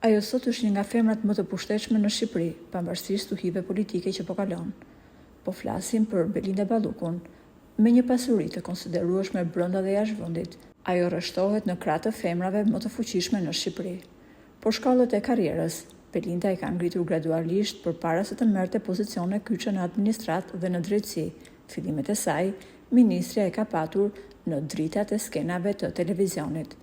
Ajo sot është një nga femrat më të pushtetshme në Shqipëri, pavarësisht stuhive politike që po kalon. Po flasim për Belinda Ballukun. Me një pasuri të konsiderueshme brenda dhe jashtë vendit, ajo rreshtohet në krah të femrave më të fuqishme në Shqipëri. Por shkallët e karrierës, Belinda i ka ngritur gradualisht përpara se të merrte pozicione kyçe në administratë dhe në drejtësi. Fillimet e saj, ministrja e ka patur në dritat e skenave të televizionit.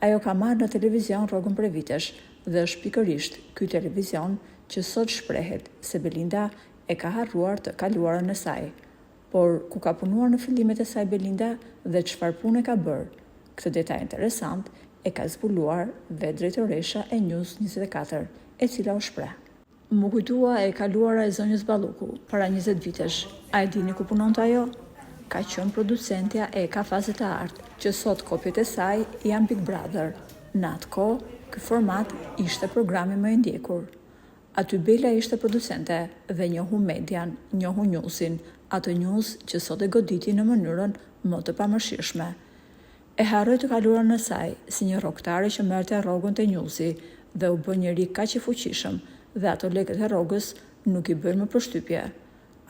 Ajo ka marrë në televizion rrogën prej vitesh dhe është pikërisht ky televizion që sot shprehet se Belinda e ka harruar të kaluarën e saj. Por ku ka punuar në fillimet e saj Belinda dhe çfarë pune ka bërë? Këtë detaj interesant e ka zbuluar vetë drejtoresha e News 24, e cila u shpreh. Mu kujtua e kaluara e zonjës Balluku para 20 vitesh. A e dini ku punonte ajo? Ka qenë producentja e Kafazet të Artë, që sot kopjet e saj janë Big Brother. Në atë kohë, ky format ishte programi më i ndjekur. Aty Bela ishte producente dhe njohu median, njohu Newsin, atë News që sot e goditi në mënyrën më të pamëshirshme. E harroi të kaluarën e saj si një rrogtare që merrte rrogën te Newsi dhe u bë njëri kaq i fuqishëm dhe ato lekët e rrogës nuk i bëjnë më përshtypje.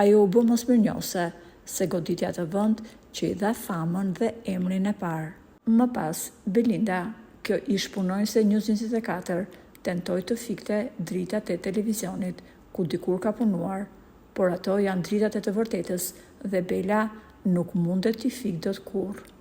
Ajo u bë mosmirnjose se goditi atë vend që i dha famën dhe emrin e parë. Më pas, Belinda, kjo ish punonjëse News 24, tentoi të fikte dritat e televizionit ku dikur ka punuar, por ato janë dritat e të vërtetës dhe Bela nuk mundet t'i fikë dot kurrë.